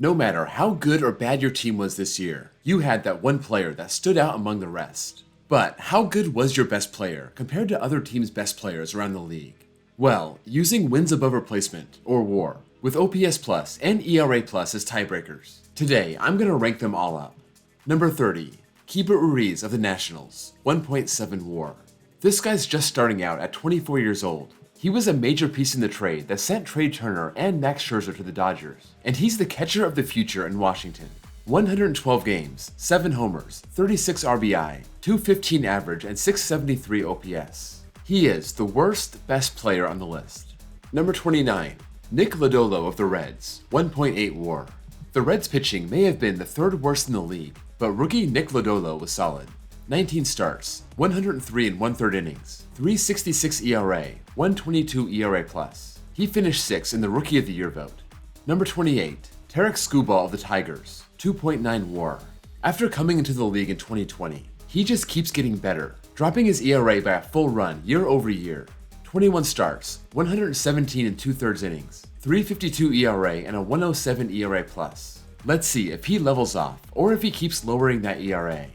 No matter how good or bad your team was this year, you had that one player that stood out among the rest. But how good was your best player compared to other teams' best players around the league? Well, using wins above replacement, or WAR, with OPS Plus and ERA Plus as tiebreakers, today I'm going to rank them all up. Number 30, Keibert Ruiz of the Nationals, 1.7 WAR. This guy's just starting out at 24 years old. He was a major piece in the trade that sent Trey Turner and Max Scherzer to the Dodgers, and he's the catcher of the future in Washington. 112 games, 7 homers, 36 RBI, 215 average, and 673 OPS. He is the worst best player on the list. Number 29, Nick LODOLO of the Reds, 1.8 WAR. The Reds pitching may have been the third worst in the league, but rookie Nick LODOLO was solid. 19 starts, 103 and 1/3 innings, 3.66 ERA, 1.22 ERA plus. He finished 6th in the Rookie of the Year vote. Number 28, Tarek Skubal of the Tigers, 2.9 WAR. After coming into the league in 2020, he just keeps getting better, dropping his ERA by a full run year over year. 21 starts, 117 and 2/3 innings, 3.52 ERA and a 1.07 ERA plus. Let's see if he levels off or if he keeps lowering that ERA.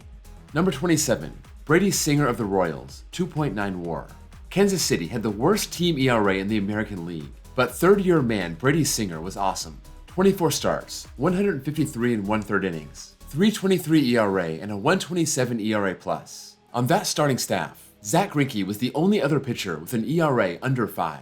Number 27, Brady Singer of the Royals, 2.9 WAR. Kansas City had the worst team ERA in the American League, but third-year man Brady Singer was awesome. 24 starts, 153 and 1/3 innings, 3.23 ERA and a 1.27 ERA plus. On that starting staff, Zach Greinke was the only other pitcher with an ERA under 5.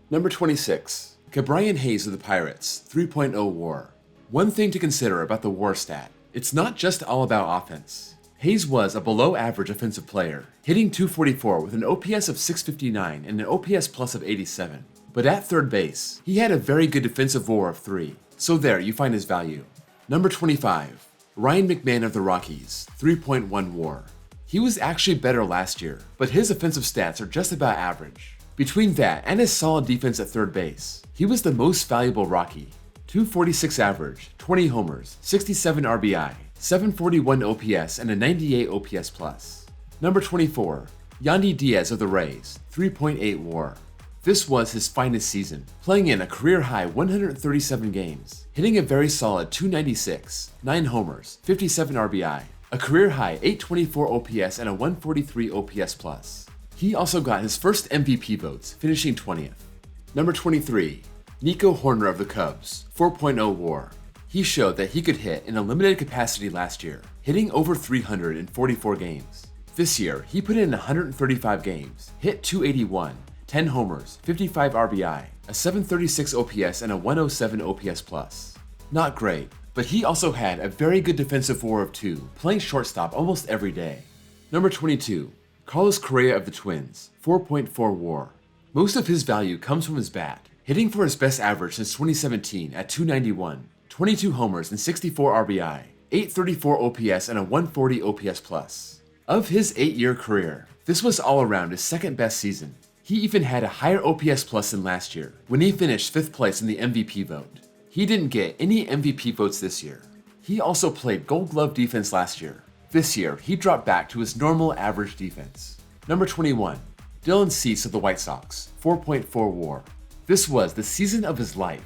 Number 26, Ke'Bryan Hayes of the Pirates, 3.0 WAR. One thing to consider about the WAR stat, it's not just all about offense. Hayes was a below-average offensive player, hitting .244 with an OPS of 659 and an OPS plus of 87. But at third base, he had a very good defensive WAR of 3, so there you find his value. Number 25, Ryan McMahon of the Rockies, 3.1 WAR. He was actually better last year, but his offensive stats are just about average. Between that and his solid defense at third base, he was the most valuable Rocky. .246 average, 20 homers, 67 RBI, 741 OPS, and a 98 OPS plus. Number 24, Yandy Diaz of the Rays, 3.8 WAR. This was his finest season, playing in a career-high 137 games, hitting a very solid .296, 9 homers, 57 RBI, a career-high 824 OPS, and a 143 OPS plus. He also got his first MVP votes, finishing 20th. Number 23, NICO HOERNNER of the Cubs, 4.0 WAR. He showed that he could hit in a limited capacity last year, hitting over 300 in 44 games. This year, he put in 135 games, hit .281, 10 homers, 55 RBI, a 736 OPS, and a 107 OPS plus. Not great, but he also had a very good defensive WAR of 2, playing shortstop almost every day. Number 22, Carlos Correa of the Twins, 4.4 WAR. Most of his value comes from his bat, hitting for his best average since 2017 at .291. 22 homers and 64 RBI, 834 OPS, and a 140 OPS plus. Of his 8-year career, this was all around his second best season. He even had a higher OPS plus than last year, when he finished 5th place in the MVP vote. He didn't get any MVP votes this year. He also played Gold Glove defense last year. This year, he dropped back to his normal average defense. Number 21, Dylan Cease of the White Sox, 4.4 WAR. This was the season of his life.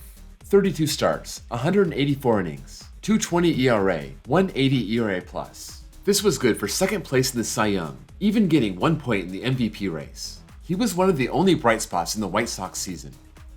32 starts, 184 innings, 2.20 ERA, 1.80 ERA plus. This was good for second place in the Cy Young, even getting 1 point in the MVP race. He was one of the only bright spots in the White Sox season.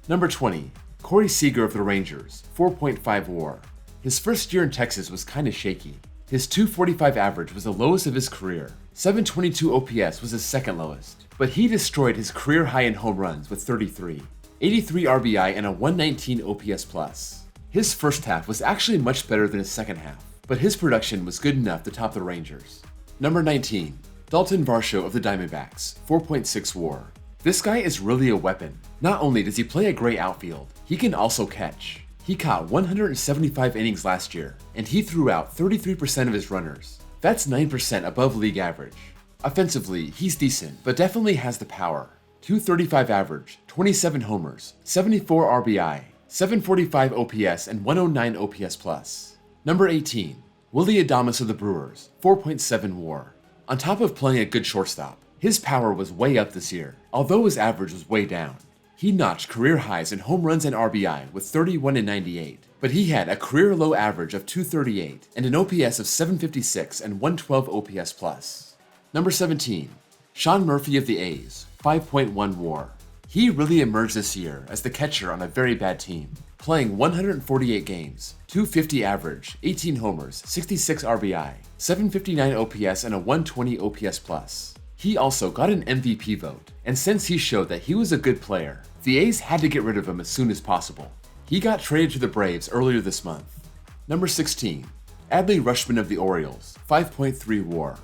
Number 20, Corey Seager of the Rangers, 4.5 WAR. His first year in Texas was kinda shaky. His .245 average was the lowest of his career. 722 OPS was his second lowest, but he destroyed his career high in home runs with 33. 83 RBI, and a 119 OPS plus. His first half was actually much better than his second half, but his production was good enough to top the Rangers. Number 19, Dalton Varsho of the Diamondbacks, 4.6 WAR. This guy is really a weapon. Not only does he play a great outfield, he can also catch. He caught 175 innings last year, and he threw out 33% of his runners. That's 9% above league average. Offensively, he's decent, but definitely has the power. .235 average, 27 homers, 74 RBI, 745 OPS, and 109 OPS plus. Number 18, Willy Adames of the Brewers, 4.7 WAR. On top of playing a good shortstop, his power was way up this year, although his average was way down. He notched career highs in home runs and RBI with 31 and 98, but he had a career low average of 238 and an OPS of 756 and 112 OPS plus. Number 17. Sean Murphy of the A's, 5.1 WAR. He really emerged this year as the catcher on a very bad team, playing 148 games, 250 average, 18 homers, 66 RBI, 759 OPS, and a 120 OPS plus. He also got an MVP vote, and since he showed that he was a good player, the A's had to get rid of him as soon as possible. He got traded to the Braves earlier this month. Number 16. Adley Rutschman of the Orioles, 5.3 WAR.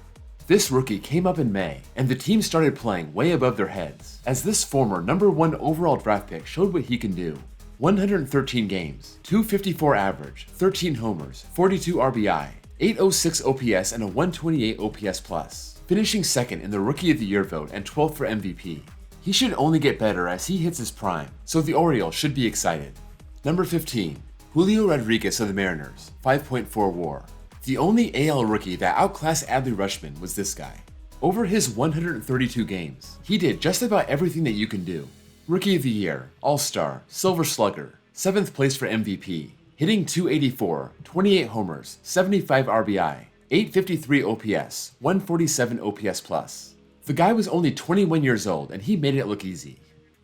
This rookie came up in May, and the team started playing way above their heads, as this former number 1 overall draft pick showed what he can do. 113 games, 254 average, 13 homers, 42 RBI, 806 OPS, and a 128 OPS plus, finishing second in the Rookie of the Year vote and 12th for MVP. He should only get better as he hits his prime, so the Orioles should be excited. Number 15. Julio Rodriguez of the Mariners, 5.4 WAR. The only AL rookie that outclassed Adley Rutschman was this guy. Over his 132 games, he did just about everything that you can do. Rookie of the Year, All-Star, Silver Slugger, 7th place for MVP, hitting .284, 28 homers, 75 RBI, 853 OPS, 147 OPS plus. The guy was only 21 years old and he made it look easy.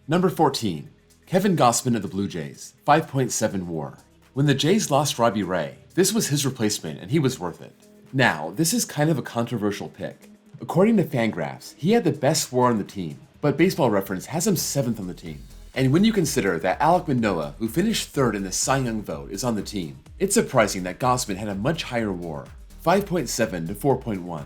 Number 14. Kevin Gausman of the Blue Jays, 5.7 WAR. When the Jays lost Robbie Ray, this was his replacement and he was worth it. Now, this is kind of a controversial pick. According to Fangraphs, he had the best WAR on the team, but Baseball Reference has him 7th on the team. And when you consider that Alek Manoah, who finished 3rd in the Cy Young vote, is on the team, it's surprising that Gausman had a much higher WAR, 5.7 to 4.1.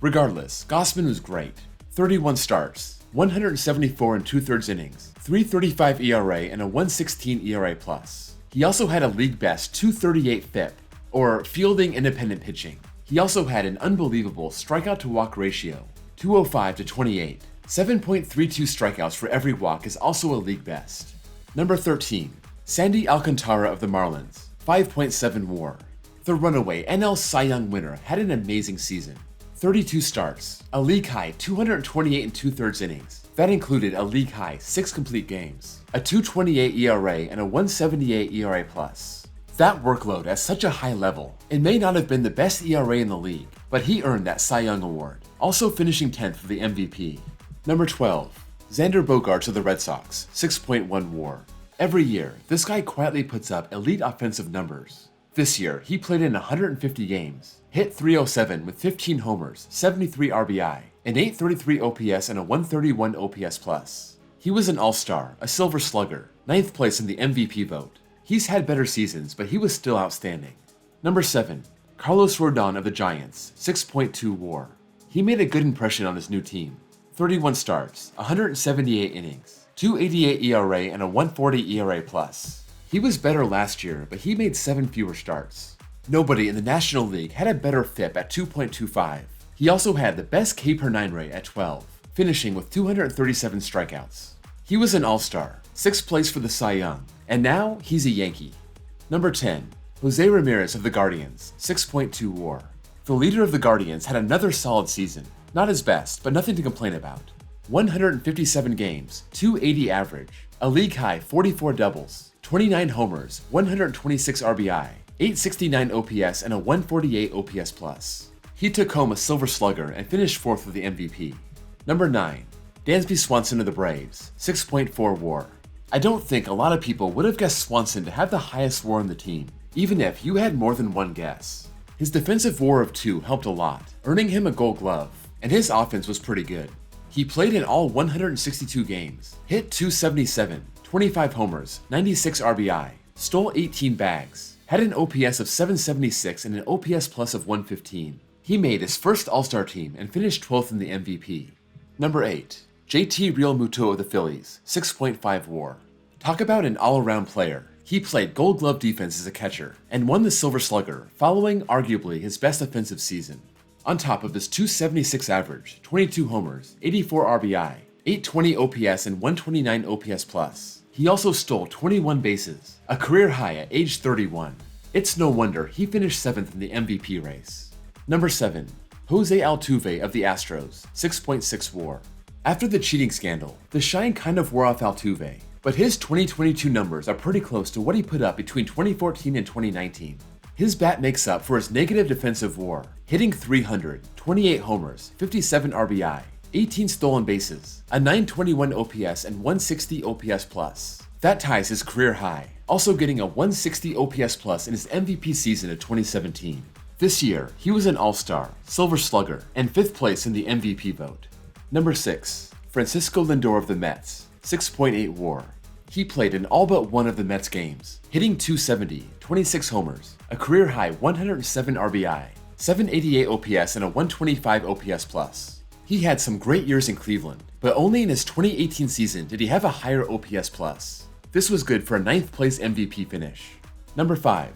Regardless, Gausman was great. 31 starts, 174 and 2/3 innings, 3.35 ERA, and a 1.16 ERA plus. He also had a league-best 238 FIP, or fielding independent pitching. He also had an unbelievable strikeout-to-walk ratio, 205 to 28. 7.32 strikeouts for every walk is also a league best. Number 13. Sandy Alcantara of the Marlins, 5.7 WAR. The runaway NL Cy Young winner had an amazing season. 32 starts, a league-high 228 and 2/3 innings. That included a league-high 6 complete games, a 2.28 ERA, and a 1.78 ERA plus. That workload at such a high level, it may not have been the best ERA in the league, but he earned that Cy Young award, also finishing 10th for the MVP. Number 12. Xander Bogaerts of the Red Sox, 6.1 WAR. Every year, this guy quietly puts up elite offensive numbers. This year, he played in 150 games, hit .307 with 15 homers, 73 RBI, an 833 OPS, and a 131 OPS plus. He was an All-Star, a Silver Slugger, 9th place in the MVP vote. He's had better seasons, but he was still outstanding. Number 7. Carlos Rodon of the Giants, 6.2 WAR. He made a good impression on his new team. 31 starts, 178 innings, 2.88 ERA, and a 1.40 ERA plus. He was better last year, but he made 7 fewer starts. Nobody in the National League had a better FIP at 2.25. He also had the best K/9 rate at 12, finishing with 237 strikeouts. He was an All-Star, 6th place for the Cy Young, and now he's a Yankee. Number 10. Jose Ramirez of the Guardians, 6.2 WAR. The leader of the Guardians had another solid season. Not his best, but nothing to complain about. 157 games, 280 average, a league-high 44 doubles, 29 homers, 126 RBI, 869 OPS, and a 148 OPS plus. He took home a Silver Slugger and finished 4th with the MVP. Number 9. Dansby Swanson of the Braves, 6.4 WAR. I don't think a lot of people would have guessed Swanson to have the highest WAR on the team, even if you had more than one guess. His defensive WAR of 2 helped a lot, earning him a Gold Glove, and his offense was pretty good. He played in all 162 games, hit .277, 25 homers, 96 RBI, stole 18 bags, had an OPS of 776 and an OPS plus of 115. He made his first All-Star team and finished 12th in the MVP. Number 8. JT Realmuto of the Phillies, 6.5 WAR. Talk about an all-around player. He played Gold Glove defense as a catcher and won the Silver Slugger, following arguably his best offensive season. On top of his .276 average, 22 homers, 84 RBI, 820 OPS, and 129 OPS plus. He also stole 21 bases, a career high at age 31. It's no wonder he finished 7th in the MVP race. Number 7. Jose Altuve of the Astros, 6.6 WAR. After the cheating scandal, the shine kind of wore off Altuve. but his 2022 numbers are pretty close to what he put up between 2014 and 2019. His bat makes up for his negative defensive WAR, hitting 300, 28 homers, 57 RBI, 18 stolen bases, a 921 OPS and 160 OPS plus. That ties his career high, also getting a 160 OPS plus in his MVP season of 2017. This year, he was an All-Star, Silver Slugger, and 5th place in the MVP vote. Number 6. Francisco Lindor of the Mets, 6.8 WAR. He played in all but one of the Mets games, hitting 270, 26 homers, a career-high 107 RBI, 788 OPS, and a 125 OPS plus. He had some great years in Cleveland, but only in his 2018 season did he have a higher OPS plus. This was good for a 9th place MVP finish. Number 5.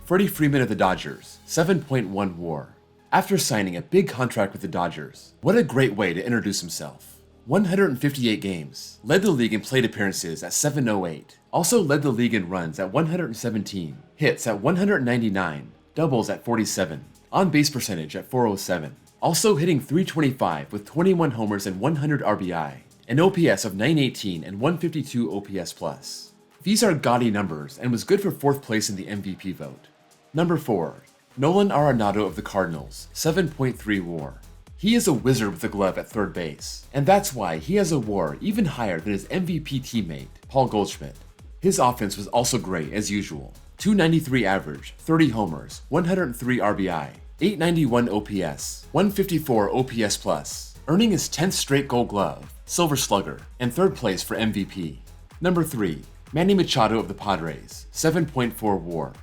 Freddie Freeman of the Dodgers, 7.1 WAR. After signing a big contract with the Dodgers, what a great way to introduce himself. 158 games, led the league in plate appearances at 708, also led the league in runs at 117, hits at 199, doubles at 47, on-base percentage at 407, also hitting 325 with 21 homers and 100 RBI, an OPS of 918 and 152 OPS plus. These are gaudy numbers and was good for 4th place in the MVP vote. Number 4. Nolan Arenado of the Cardinals, 7.3 WAR. He is a wizard with the glove at 3rd base, and that's why he has a WAR even higher than his MVP teammate, Paul Goldschmidt. His offense was also great as usual. 293 average, 30 homers, 103 RBI, 891 OPS, 154 OPS plus, earning his 10th straight Gold Glove, Silver Slugger, and 3rd place for MVP. Number 3. Manny Machado of the Padres, 7.4 WAR.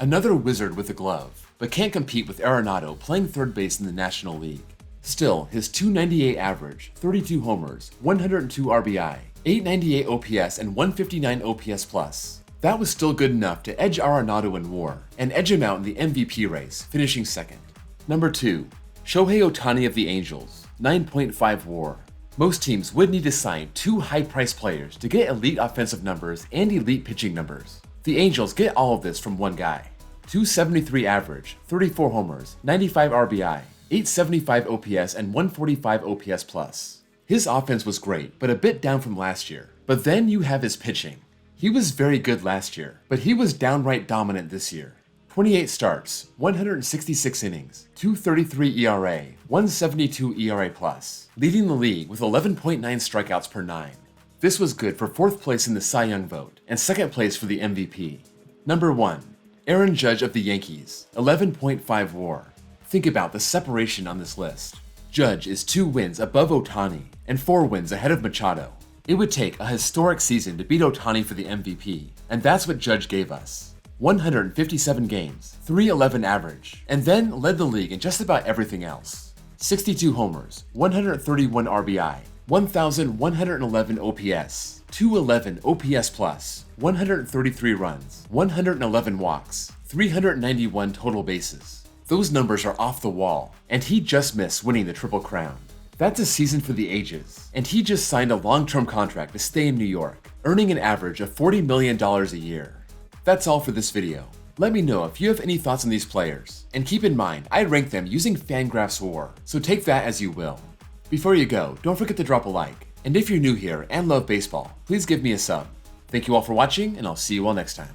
Another wizard with a glove, but can't compete with Arenado playing 3rd base in the National League. Still, his 298 average, 32 homers, 102 RBI, 898 OPS, and 159 OPS plus. That was still good enough to edge Arenado in WAR and edge him out in the MVP race, finishing 2nd. Number 2. Shohei Ohtani of the Angels, 9.5 WAR. Most teams would need to sign 2 high-priced players to get elite offensive numbers and elite pitching numbers. The Angels get all of this from one guy. 273 average, 34 homers, 95 RBI, 875 OPS, and 145 OPS plus. His offense was great, but a bit down from last year. But then you have his pitching. He was very good last year, but he was downright dominant this year. 28 starts, 166 innings, 2.33 ERA, 1.72 ERA plus, leading the league with 11.9 strikeouts per 9. This was good for 4th place in the Cy Young vote and 2nd place for the MVP. Number 1. Aaron Judge of the Yankees, 11.5 WAR. Think about the separation on this list. Judge is 2 wins above Ohtani and 4 wins ahead of Machado. It would take a historic season to beat Ohtani for the MVP, and that's what Judge gave us. 157 games, 311 average, and then led the league in just about everything else. 62 homers, 131 RBI, 1,111 OPS, 211 OPS plus, 133 runs, 111 walks, 391 total bases. Those numbers are off the wall, and he just missed winning the Triple Crown. That's a season for the ages, and he just signed a long-term contract to stay in New York, earning an average of $40 million a year. That's all for this video. Let me know if you have any thoughts on these players, and keep in mind I rank them using Fangraphs WAR, so take that as you will. Before you go, don't forget to drop a like, and if you're new here and love baseball, please give me a sub. Thank you all for watching, and I'll see you all next time.